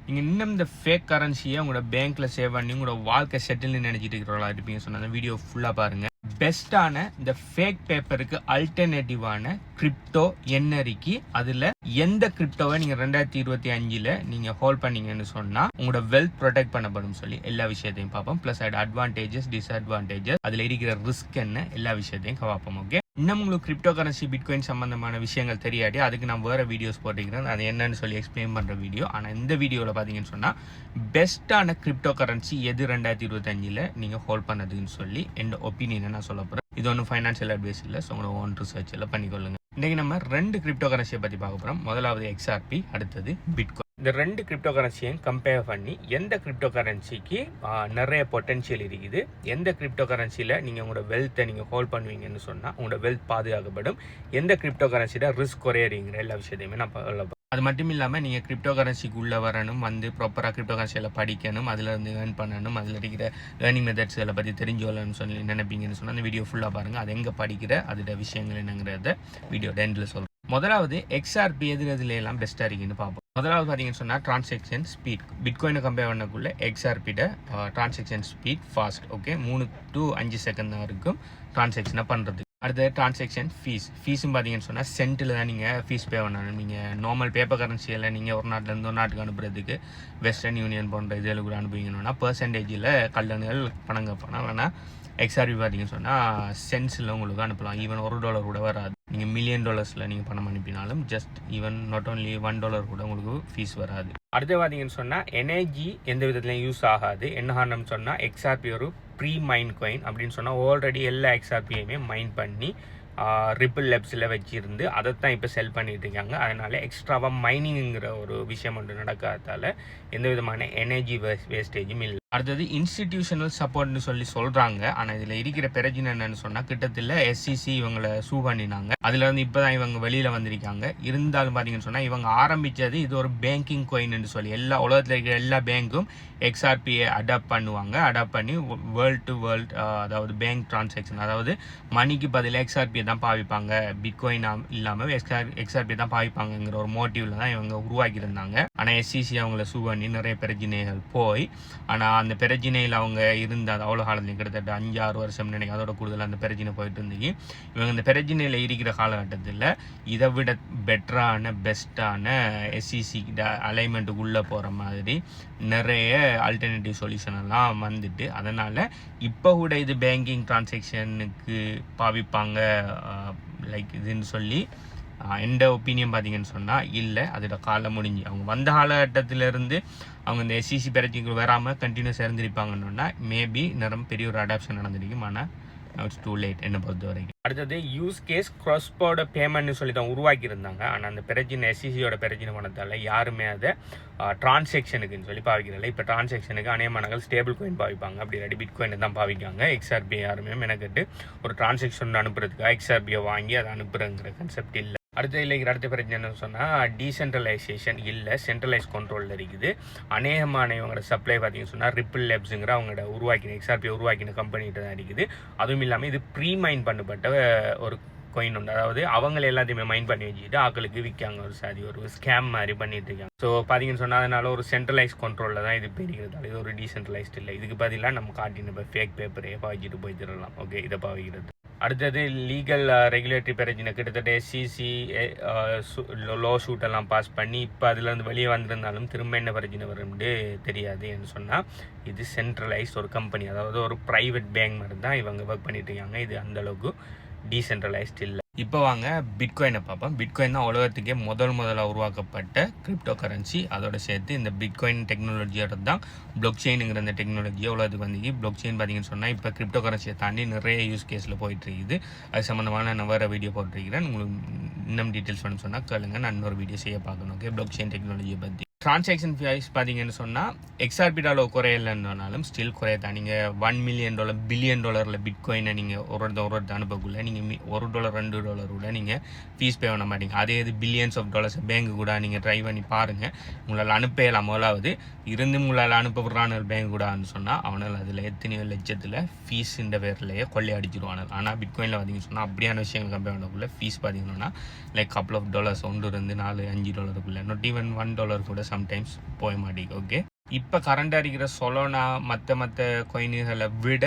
நீங்கள் இன்னும் இந்த ஃபேக் கரன்சியை உங்களோட பேங்க்கில் சேவ் பண்ணி உங்களோட வாழ்க்கை செட்டில்னு நினைச்சிட்டு இருக்கிறவங்களா இருப்பீங்க. சொன்ன அந்த வீடியோ ஃபுல்லாக பாருங்கள். பெஸ்ட்டான இந்த ஃபேக் பேப்பருக்கு அல்டர்னேட்டிவான கிரிப்டோ என்ன இருக்கு, அதில் எந்த கிரிப்டோவை நீங்கள் 2025 நீங்கள் ஹோல்ட் பண்ணீங்கன்னு சொன்னால் உங்களோட வெல்த் ப்ரொடெக்ட் பண்ணப்படும் சொல்லி எல்லா விஷயத்தையும் பார்ப்போம். ப்ளஸ் அதோட அட்வான்டேஜஸ், டிஸ்அட்வான்டேஜஸ், அதில் இருக்கிற ரிஸ்க் என்ன, எல்லா விஷயத்தையும் பார்ப்போம். ஓகே, இன்னும் உங்களுக்கு கிரிப்டோ கரன்சி பிட்காயின் சம்பந்தமான விஷயங்கள் தெரியாட்டி அதுக்கு நான் வேறு வீடியோஸ் போட்டிருக்கிறேன். அது என்னன்னு சொல்லி எக்ஸ்பிளைன் பண்ணுற வீடியோ. ஆனால் இந்த வீடியோவில் பார்த்தீங்கன்னு சொன்னால் பெஸ்ட்டான கிரிப்டோ கரன்சி எது 2025 நீங்கள் ஹோல்ட் பண்ணதுன்னு சொல்லி என்னோட ஒப்பீனியனை நான் சொல்ல போகிறேன். இது ஒன்றும் ஃபைனான்ஷியல் அட்வைஸ் இல்லை. ஸோ உங்களோட ஓன் ரிசர்ச் எல்லாம் பண்ணிக்கொள்ளுங்க. இன்றைக்கி நம்ம 2 கிரிப்டோ கரன்சியை பற்றி பார்க்க போகிறோம். முதலாவது XRP, அடுத்தது பிட்காயின். இந்த 2 கிரிப்டோ கரன்சியையும் கம்பேர் பண்ணி எந்த கிரிப்டோ கரன்சிக்கு நிறைய பொட்டன்ஷியல் இருக்குது, எந்த கிரிப்டோ கரன்சியில் நீங்கள் உங்களோட வெல்த்தை நீங்கள் ஹோல்ட் பண்ணுவீங்கன்னு சொன்னால் உங்களோட வெல்த் பாதுகாக்கப்படும், எந்த கிரிப்டோ கரன்சியில் ரிஸ்க் குறையிறீங்கிற எல்லா விஷயத்தையுமே நான் சொல்ல. அது மட்டும் இல்லாமல் நீங்கள் கிரிப்டோ கரன்சிக்கு உள்ளே வரணும், ப்ராப்பராக கிரிப்டோ கரன்சியில் படிக்கணும், அதில் இருந்து ஏர்ன் பண்ணணும், அதில் இருக்கிற ஏர்னிங் மெத்தட்ஸ் எல்லாம் பற்றி தெரிஞ்சுக்கலாம்னு சொல்லி நினைப்பீங்கன்னு சொன்னால் அந்த வீடியோ ஃபுல்லாக பாருங்கள். அது எங்கே படிக்கிற அதோட விஷயங்கள் என்னங்கிறத வீடியோ எண்டில் சொல்கிறேன். முதலாவது XRP எதுல எல்லாம் பெஸ்ட்டாக இருக்குன்னு பார்ப்போம். முதலாவது பார்த்தீங்கன்னு சொன்னால் டிரான்சாக்ஷன் ஸ்பீட். பிட்காயினை கம்பேர் பண்ணக்குள்ள XRPட transaction speed fast. Okay, 3 to 5 second தான் இருக்கும் டிரான்சாக்ஷனை பண்ணுறது. அடுத்தது டிரான்சாக்ஷன் ஃபீஸும் பார்த்தீங்கன்னு சொன்னால் சென்ட்டில் தான் நீங்கள் ஃபீஸ் பே பண்ணணும். நீங்கள் நார்மல் பேப்பர் கரன்சியில் நீங்கள் ஒரு நாட்டிலேருந்து ஒரு நாட்டுக்கு அனுப்புறதுக்கு வெஸ்டர்ன் யூனியன் போன்ற இதில் கூட அனுப்புவீங்கன்னா பெர்சன்டேஜில் கல்லணுகள் பணம் கேட்பானா. வேணால் XRP பார்த்தீங்கன்னு சொன்னால் சென்ஸில் உங்களுக்கு அனுப்பலாம். ஈவன் $1 கூட வராது. நீங்கள் $1 மில்லியன் நீங்கள் பணம் அனுப்பினாலும் ஜஸ்ட் ஈவன் நாட் ஓன்லி $1 கூட உங்களுக்கு ஃபீஸ் வராது. அடுத்து பார்த்தீங்கன்னு சொன்னால் எனர்ஜி எந்த விதத்துலையும் யூஸ் ஆகாது. என்ன காரணம்னு சொன்னால் XRP ஒரு ப்ரீ மைண்ட் காயின் அப்படின்னு சொன்னால் ஆல்ரெடி எல்லா XRPயுமே மைண்ட் பண்ணி ரிப்பிள் லேப்ஸில் வச்சுருந்து அதைத்தான் இப்போ செல் பண்ணிட்டு இருக்காங்க. அதனால எக்ஸ்ட்ராவாக மைனிங்கிற ஒரு விஷயம் ஒன்று நடக்காததால் எந்த விதமான எனர்ஜி வேஸ்டேஜும் இல்லை. அடுத்தது இன்ஸ்டிடியூஷனல் சப்போர்ட்னு சொல்லி சொல்கிறாங்க. ஆனால் இதில் இருக்கிற பிரச்சனை என்னன்னு சொன்னால் கிட்டத்தட்ட SEC இவங்களை சூ பண்ணினாங்க. அதில் வந்து இப்போ தான் இவங்க வெளியில் வந்திருக்காங்க. இருந்தாலும் பார்த்தீங்கன்னு சொன்னால் இவங்க ஆரம்பித்தது இது ஒரு பேங்கிங் காயின்னு சொல்லி எல்லா உலகத்தில் இருக்கிற எல்லா பேங்க்கும் XRPயை அடாப்ட் பண்ணுவாங்க. அடாப்ட் பண்ணி வேர்ல்டு டு வேர்ல்டு, அதாவது பேங்க் டிரான்சாக்ஷன், அதாவது மணிக்கு பதில் XRPயை தான் பாவிப்பாங்க, பிட்காயின் இல்லாமல் XRP தான் பாவிப்பாங்கங்கிற ஒரு மோட்டிவ்ல தான் இவங்க உருவாக்கியிருந்தாங்க. ஆனால் SEC அவங்கள சூ பண்ணி நிறைய பிரச்சனைகள் போய், ஆனால் அந்த பிரச்சனையில் அவங்க இருந்த அவ்வளோ காலத்துலையும் கிட்டத்தட்ட 5-6 வருஷம் நினைக்க, அதோட கூடுதல் அந்த பிரச்சனை போயிட்டு இருந்துச்சு. இவங்க இந்த பிரச்சனையில் இருக்கிற காலகட்டத்தில் இதை விட பெட்டரான பெஸ்ட்டான SEC அலைன்மெண்ட்டுக்கு உள்ளே போகிற மாதிரி நிறைய ஆல்டர்னேட்டிவ் சொல்யூஷன் எல்லாம் வந்துட்டு, அதனால் இப்போ கூட இது பேங்கிங் டிரான்சாக்ஷனுக்கு பாவிப்பாங்க லைக் இதுன்னு சொல்லி எந்த ஒப்பீனியன் பார்த்தீங்கன்னு சொன்னால் இல்லை. அதோட காலம் முடிஞ்சு அவங்க வந்த காலகட்டத்திலேருந்து அவங்க இந்த SEC பிரச்சனைக்கு வராமல் கண்டினியூஸ் இருந்திருப்பாங்கன்னா மேபி பெரிய ஒரு அடாப்ஷன் நடந்திருக்கும். ஆனால் இட்ஸ் டூ லேட் என்னை பொறுத்த வரைக்கும். அடுத்தது யூஸ் கேஸ் கிராஸ் பார்டர் பேமெண்ட்னு சொல்லி தான் உருவாக்கியிருந்தாங்க. ஆனால் அந்த பிரச்சனை SECயோட பிரச்சனை பண்ணதால் யாருமே அதை டிரான்சாக்ஷனுக்குன்னு சொல்லி பாவிக்கிறதில்ல. இப்போ டிரான்சாக்ஷனுக்கு அநேகமானங்கள் ஸ்டேபிள் காயின் பாவிப்பாங்க, அப்படி இல்லாட்டி பிட்காயின் தான் பாவிக்காங்க. XRP யாருமே மெனக்கட்டு ஒரு டிரான்சாக்ஷன் அனுப்புறதுக்காக XRPயை வாங்கி அதை அனுப்புறங்கிற கான்செப்ட் இல்லை. அடுத்த பிரச்சனை என்னன்னு சொன்னால் டீசென்ட்ரலைசேஷன் இல்லை, சென்ட்ரலைஸ் கண்ட்ரோலில் இருக்குது. அநேகமான இவங்களோட சப்ளை பார்த்தீங்கன்னு சொன்னால் ரிப்பிள் லேப்ஸுங்கிற அவங்களோட XRP உருவாக்கின கம்பெனிகிட்ட தான் இருக்குது. அதுவும் இல்லாமல் இது ப்ரீ மைண்ட் பண்ணப்பட்ட ஒரு காயின் உண்டு. அதாவது அவங்க எல்லாத்தையுமே மைண்ட் பண்ணி வச்சுக்கிட்டு ஆக்களுக்கு விற்காங்க. ஒரு ஸ்கேம் மாதிரி பண்ணிட்டு இருக்காங்க. ஸோ பார்த்தீங்கன்னு சொன்னால் அதனால ஒரு சென்ட்ரலைஸ் கண்ட்ரோலில் தான் இது பெருகிறதால இது ஒரு டீசென்ட்ரலைஸ்ட் இல்லை. இதுக்கு பதிலாக நம்ம காட்டின ஃபேக் பேப்பரையே பாவிச்சிட்டு போய் தரலாம். ஓகே, இதை பாவிக்கிறது. அடுத்தது லீகல் ரெகுலேட்டரி பிரச்சனை. கிட்டத்தட்ட SEC லோ ஷூட்டெல்லாம் பாஸ் பண்ணி இப்போ அதுலேருந்து வெளியே வந்திருந்தாலும் திரும்ப என்ன பிரச்சனை வரும்னு தெரியாது. என்று சொன்னால் இது சென்ட்ரலைஸ்ட் ஒரு கம்பெனி, அதாவது ஒரு ப்ரைவேட் பேங்க் மாதிரி தான் இவங்க ஒர்க் பண்ணிட்டு இருக்காங்க. இது அந்தளவுக்கு டீசென்ட்ரலைஸ்ட் இல்லை. இப்போ வாங்க பிட்காயினை பார்ப்போம். பிட்காயின் தான் உலகத்துக்கே முதலாக உருவாக்கப்பட்ட கிரிப்டோ கரன்சி. அதோட சேர்த்து இந்த பிட்காயின் டெக்னாலஜியோட தான் பிளாக் செயினுங்கிற அந்த டெக்னாலஜியை உலகத்துக்கு வந்து பிளாக் செயின் பார்த்தீங்கன்னு சொன்னால் இப்போ கிரிப்டோ கரன்சியை தாண்டி நிறைய யூஸ் கேஸில் போயிட்டு இருக்குது. அது சம்மந்தமான நான் வேறு வீடியோ போட்டிருக்கிறேன். உங்களுக்கு இன்னும் டீட்டெயில்ஸ் வேணும்னு சொன்னால் கேளுங்க, நான் இன்னொரு வீடியோ செய்ய பார்க்கணும். ஓகே, பிளாக் செயின் டெக்னாலஜியை பற்றி. டிரான்சாக்ஷன் ஃபீஸ் பார்த்தீங்கன்னு சொன்னால் XRPடால குறையலைன்னாலும் ஸ்டில் குறையதான். நீங்கள் $1 மில்லியன் பில்லியன் பிட்காயினை நீங்கள் ஒரு அனுப்பக்குள்ள நீங்கள் $1 $2 கூட நீங்கள் ஃபீஸ் பே பண்ண மாட்டீங்க. அதே இது $பில்லியன்ஸ் ஆஃப் டாலர்ஸ் பேங்க்கு கூட நீங்கள் ட்ரை பண்ணி பாருங்கள். உங்களால் அனுப்பலாம். முதலாவது இருந்து உங்களால் அனுப்பப்படுறான பேங்க் கூடன்னு சொன்னால் அவனால் அதில் எத்தனையோ லட்சத்தில் ஃபீஸ் இந்த பேர்லேயே கொள்ளை அடிச்சிடுவாங்க. ஆனால் பிட்காயினில் பார்த்தீங்கன்னு சொன்னால் அப்படியான விஷயங்கள் கம்பேர் பண்ணக்குள்ள ஃபீஸ் பார்த்தீங்கன்னா லைக் $2 $1 $4 $5 நாட் ஈவன் $1 கூட சம்டைம்ஸ் போக மாட்டேங்குது. ஓகே, இப்போ கரண்டாக இருக்கிற சொலோனா மற்ற காயின்களை விட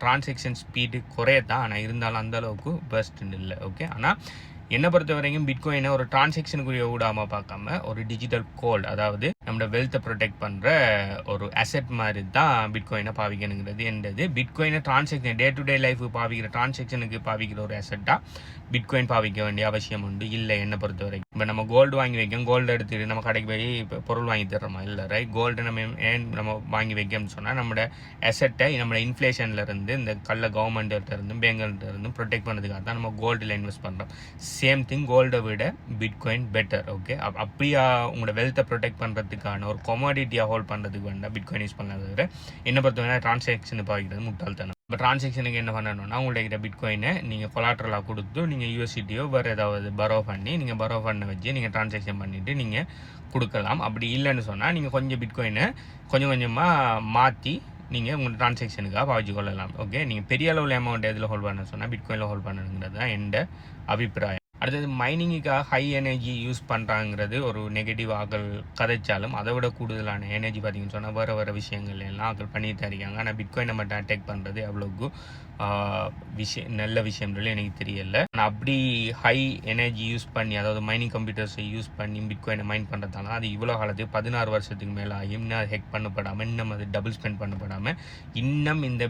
டிரான்சாக்ஷன் ஸ்பீடு குறையத்தான், ஆனால் இருந்தாலும் அந்த அளவுக்கு பெஸ்ட்னு இல்லை. ஓகே, ஆனால் என்னை பொறுத்த வரைக்கும் பிட்காயினை ஒரு டிரான்சாக்ஷனுக்குரிய ஊடாமல் பார்க்காம ஒரு டிஜிட்டல் கோல்டு, அதாவது நம்மளோட வெல்த்தை ப்ரொடெக்ட் பண்ணுற ஒரு அசெட் மாதிரி தான் பிட்காயினை பாவிக்கணுங்கிறது என்னது. பிட்காயினை டிரான்சாக்ஷன் டே டு டே லைஃபுக்கு பாவிக்கிற டிரான்சாக்ஷனுக்கு பாவிக்கிற ஒரு அசெட்டாக பிட்காயின் பாவிக்க வேண்டிய அவசியம் உண்டு இல்லை என்னை பொறுத்த வரைக்கும். இப்போ நம்ம கோல்டு வாங்கி வைக்கோம், கோல்டு எடுத்துட்டு நம்ம கடைக்கு போய் இப்போ பொருள் வாங்கி தர்றோமா இல்லை, ரைட்? கோல்டு நம்ம வாங்கி வைக்கோம்னு சொன்னால் நம்மளோட அசெட்டை நம்மளோட இன்ஃப்ளேஷன்லேருந்து இந்த கவர்மெண்ட்லேருந்து பேங்க்லேருந்து ப்ரொடெக்ட் பண்ணுறதுக்காக தான் நம்ம கோல்டில் இன்வெஸ்ட் பண்ணுறோம். சேம் திங், கோல்டை விட பிட்காயின் பெட்டர். ஓகே, அப்படியா உங்களோட வெல்த்தை ப்ரொடெக்ட் பண்ணுறதுக்கான ஒரு கொமாடிட்டியாக ஹோல்ட் பண்ணுறதுக்கு வேண்டாம் பிட்காயின் யூஸ் பண்ணாத தவிர என்னை பொறுத்தவரை டிரான்சாக்ஷனை பாவிக்கிறது முட்டாள்தனம். இப்போ டிரான்சாக்ஷனுக்கு என்ன பண்ணணும்னா உங்கள்கிட்ட பிட்காயினை நீங்கள் கொலாட்ரலாக கொடுத்து நீங்கள் யூஎஸ்டியோ வேறு ஏதாவது பரோ பண்ணி நீங்கள் பரோ பண்ண வச்சு நீங்கள் டிரான்சாக்ஷன் பண்ணிவிட்டு நீங்கள் கொடுக்கலாம். அப்படி இல்லைன்னு சொன்னால் நீங்கள் கொஞ்சம் பிட்காயினை கொஞ்சம் கொஞ்சமாக மாற்றி நீங்கள் உங்கள் டிரான்சாக்ஷனுக்காக பாவிச்சு கொள்ளலாம். ஓகே, நீங்கள் பெரிய அளவில் அமௌண்ட் எதில் ஹோல்ட் பண்ண சொன்னால் பிட்காயினில் ஹோல்ட் பண்ணணுங்கிறது தான் என்னோட அபிப்பிராயம். அடுத்தது, மைனிங்குக்காக ஹை எனர்ஜி யூஸ் பண்ணுறாங்கிறது ஒரு நெகட்டிவ் ஆக்கள் கதைச்சாலும் அதை விட கூடுதலான எனர்ஜி பார்த்தீங்கன்னு சொன்னால் வேறு விஷயங்கள் எல்லாம் ஆக்கள் பண்ணிட்டு இருக்காங்க. ஆனால் பிட்காயினை மட்டும் அட்டாக் பண்ணுறது அவ்வளோக்கு நல்ல விஷயம்ன்றது எனக்கு தெரியல. ஆனால் அப்படி ஹை எனர்ஜி யூஸ் பண்ணி, அதாவது மைனிங் கம்ப்யூட்டர்ஸை யூஸ் பண்ணி பிட்காயினை மைன் பண்ணுறதால அது இவ்வளோ காலத்துக்கு 16 வருஷத்துக்கு மேலே ஆகி இன்னும் அது ஹெக் பண்ணப்படாமல், இன்னும் அது டபுள் ஸ்பெண்ட் பண்ணப்படாமல், இன்னும் இந்த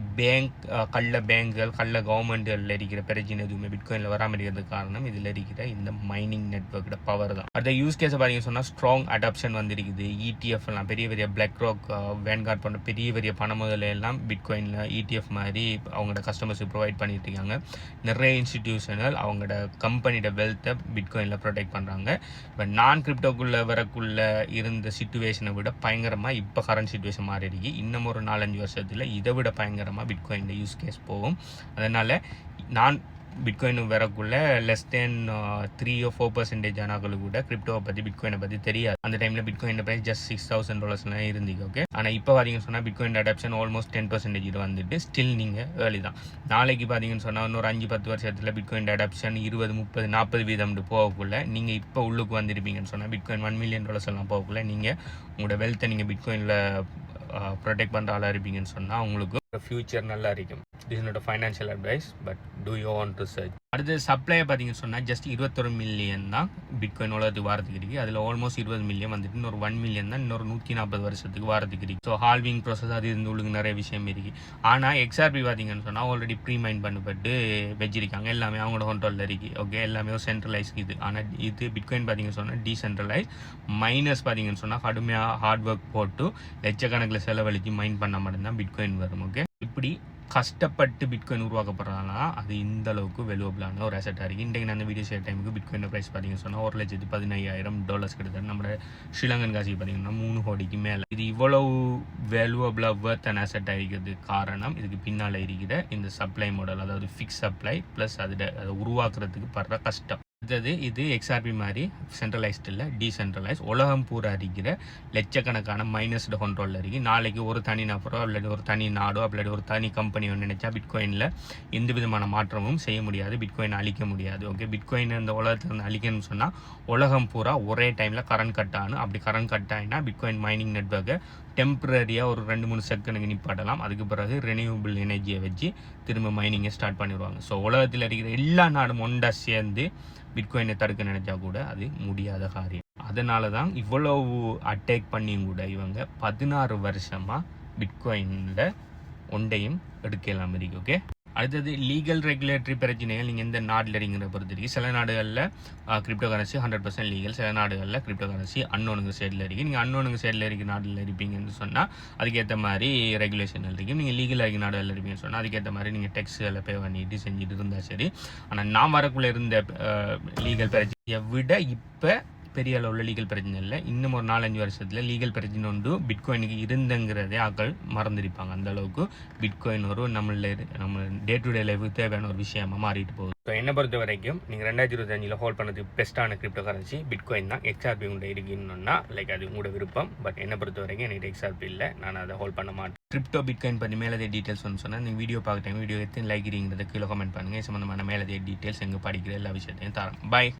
பேங்குகள் கவர்மெண்ட்களில் இருக்கிற பிரச்சனை எதுவுமே பிட்காயினில் வராமல் இருக்கிறதுக்கு காரணம் இதில் இருக்கிற இந்த மைனிங் நெட்வொர்க்கோட பவர் தான். அடுத்த யூஸ் கேஸை பார்த்தீங்கன்னு சொன்னால் ஸ்ட்ராங் அடாப்ஷன் வந்திருக்குது. ETF எல்லாம் பெரிய பிளாக் ராக், வேன்கார்ட் போன்ற பெரிய பண முதலெல்லாம் பிட்காயினில் ETF மாதிரி அவங்களோட கஸ்டமர்ஸுக்கு ப்ரொவைட் பண்ணிட்டு இருக்காங்க. நிறைய இன்ஸ்டிடியூஷனல் அவங்களோட கம்பெனியோட வெல்த்தை பிட்காயினில் ப்ரொடெக்ட் பண்ணுறாங்க. இப்போ நான் கிரிப்டோக்குள்ளே வரக்குள்ளே இருந்த சிச்சுவேஷனை விட பயங்கரமாக இப்போ கரண்ட் சிச்சுவேஷன் மாறி இருக்கு. இன்னும் ஒரு 4-5 வருஷத்தில் இதை விட பயங்கரமாக பிட்காயின் யூஸ் கேஸ் போகும். அதனால் நான் பிட்காயின் வரக்குள்ள லெஸ் தென் 3 or 4% ஆனாக்களுக்கு கூட கிரிப்டோவை பற்றி பிட்காயினை பற்றி தெரியாது. அந்த டைமில் பிட்காயின் ப்ரைஸ் ஜஸ்ட் $6,000 இருந்தீங்க. ஓகே, ஆனால் இப்போ பார்த்தீங்கன்னு சொன்னால் பிட்காயின் அடாப்ஷன் ஆல்மோஸ்ட் 10% வந்துட்டு ஸ்டில் நீங்கள் ஏர்லி தான். நாளைக்கு பார்த்தீங்கன்னு சொன்னால் இன்னொரு 5-10 வருஷத்தில் பிட்காயின் அடாப்ஷன் 20-30-40% போகக்குள்ள நீங்கள் இப்போ உள்ளுக்கு வந்திருப்பீங்கன்னு சொன்னால் பிட்காயின் $1 million எல்லாம் போகக்குள்ள நீங்கள் உங்களோட வெல்த்தை நீங்கள் பிட்காயினில் ப்ரொடெக்ட் பண்ணுற ஆளாக இருப்பீங்கன்னு சொன்னால் உங்களுக்கு ஃபியூச்சர் நல்லா இருக்கும். This is not a financial advice, but do you want to search. அடுத்து சப்ளையை பார்த்தீங்கன்னு சொன்னால் ஜஸ்ட் 21 மில்லியன் தான் பிட்காயின் உலகத்துக்கு வாரத்துக்கு இருக்குது. அதில் ஆல்மோஸ்ட் 20 மில்லியன் வந்துட்டு இன்னொரு 1 மில்லியன் தான் இன்னொரு 140 வருஷத்துக்கு வாரத்துக்கு இருக்குது. ஸோ ஹால்விங் ப்ராசஸ் அது இருந்து உங்களுக்கு நிறைய விஷயம் இருக்குது. ஆனால் XRP பார்த்தீங்கன்னு சொன்னால் ஆல்ரெடி ப்ரீமைன் பண்ணப்பட்டு வச்சிருக்காங்க. எல்லாமே அவங்களோட கண்ட்ரோலில் இருக்குது. ஓகே, எல்லாமே ஒரு சென்ட்ரலைஸ் இது. ஆனால் இது பிட்காயின் பார்த்தீங்கன்னு சொன்னால் டீசென்ட்ரலைஸ். மைனஸ் பார்த்தீங்கன்னு சொன்னால் கடுமையாக ஹார்ட் ஒர்க் போட்டு லட்சக்கணக்கில் செலவழித்து மைன் பண்ண மட்டும்தான் பிட்காயின் வரும். ஓகே, இப்படி கஷ்டப்பட்டு பிட்காயின் உருவாக்கப்படுறதுனால அது இந்த அளவுக்கு வேல்யூபிளான ஒரு அசெட்டாக இருக்குது. இன்றைக்கு நான் அந்த வீடியோ ஷேர் டைமுக்கு பிட்காயின் ப்ரைஸ் பார்த்தீங்கன்னு சொன்னால் $1,15,000 கிட்டத்தட்ட நம்மளோட ஸ்ரீலங்கன் காசிக்கு பார்த்தீங்கன்னா 3 கோடிக்கு மேலே. இது இவ்வளவு வேல்யூபிளாக வர்த்தான அசெட் ஆகிக்கிறது காரணம் இதுக்கு பின்னால் இருக்கிற இந்த சப்ளை மாடல், அதாவது ஃபிக்ஸ் சப்ளை ப்ளஸ் அதை உருவாக்குறதுக்கு படுற கஷ்டம். அடுத்தது, இது XRP மாதிரி சென்ட்ரலைஸ்ட் இல்லை, டீசென்ட்ரலைஸ். உலகம் பூரா இருக்கிற லட்சக்கணக்கான மைனஸ்டு கண்ட்ரோலில் இருக்குது. நாளைக்கு ஒரு தனி நபரோ அல்லது ஒரு தனி நாடோ அல்லது ஒரு தனி கம்பெனியோ நினைச்சா பிட்காயினில் எந்த விதமான மாற்றமும் செய்ய முடியாது, பிட்காயினை அழிக்க முடியாது. ஓகே, பிட்காயின் இந்த உலகத்தில் அழிக்கணும்னு சொன்னால் உலகம் பூரா ஒரே டைமில் கரண்ட் கட் ஆகணும். அப்படி கரண்ட் கட் ஆகினா பிட்காயின் மைனிங் நெட்வொர்க்கை டெம்பரரியாக ஒரு 2-3 செகண்டுக்கு நிப்பாட்டலாம். அதுக்கு பிறகு ரெனியூபிள் எனர்ஜியை வச்சு திரும்ப மைனிங்கை ஸ்டார்ட் பண்ணிடுவாங்க. ஸோ உலகத்தில் இருக்கிற எல்லா நாடும் ஒன்றா சேர்ந்து பிட்காயினை தடுக்க நினைச்சா கூட அது முடியாத காரியம். அதனால தான் இவ்வளவு அட்டாக் பண்ணியும் கூட இவங்க 16 வருஷமாக பிட்காயினில் ஒன்றையும் எடுக்கலாம் இருக்கு. ஓகே, அடுத்தது லீகல் ரெகுலேட்டரி பிரச்சனைகள். நீங்கள் எந்த நாட்டில் இருக்கிற பொறுத்த வரைக்கும் சில நாடுகளில் கிரிப்டோ கரன்சி 100% லீகல், சில நாடுகளில் கிரிப்டோ கரன்சி அன்னோனுங்க சைடில் இருக்குது. நீங்கள் அன்னோனுங்க சைடில் இருக்கிற நாட்டில் இருப்பீங்கன்னு சொன்னால் அதுக்கேற்ற மாதிரி ரெகுலேஷன் இருக்கும். நீங்கள் லீகலாக இருக்கிற நாடுகளில் இருப்பீங்கன்னு சொன்னால் அதுக்கேற்ற மாதிரி நீங்கள் டெக்ஸ்களை பே பண்ணிட்டு செஞ்சுட்டு இருந்தால் சரி. ஆனால் நான் வரக்குள்ளே இருந்த லீகல் பிரச்சனையை விட இப்போ பெரிய அளவில் லீகல் பிரச்சனை இல்லை. இன்னும் ஒரு 4-5 வருஷத்தில் லீகல் பிரச்சனை உண்டு பிட்காயினுக்கு இருந்துங்கிறதே ஆக்கள் மறந்துருப்பாங்க. அந்த அளவுக்கு பிட்காயின் ஒரு நம்ம டே டு டே லைஃபுக்கு தேவையான ஒரு விஷயமா மாறிட்டு போகுது. ஸோ என்னை பொறுத்த வரைக்கும் நீங்கள் 2025 ஹோல்ட் பண்ணதுக்கு பெஸ்ட்டான கிரிப்டோ கரன்சி பிட்காயின் தான். XRP உங்கள்கிட்ட இருக்குன்னா லைக் அது உங்களோட விருப்பம். பட் என்னை பொறுத்த வரைக்கும் எனக்கு XRP இல்லை, நான் அதை ஹோல்ட் பண்ண மாட்டேன். கிரிப்டோ பிட்காயின் பற்றி மேலே டீட்டெயில்ஸ் வந்து சொன்னால் நீங்கள் வீடியோ பார்க்க டைம் வீடியோ எடுத்து லைக் இருக்கிறத கீழே கமெண்ட் பண்ணுங்கள். சம்மந்தமான மேலே டீட்டெயில்ஸ் எங்கே படிக்கிற எல்லா விஷயத்தையும் தரோம். பாய்.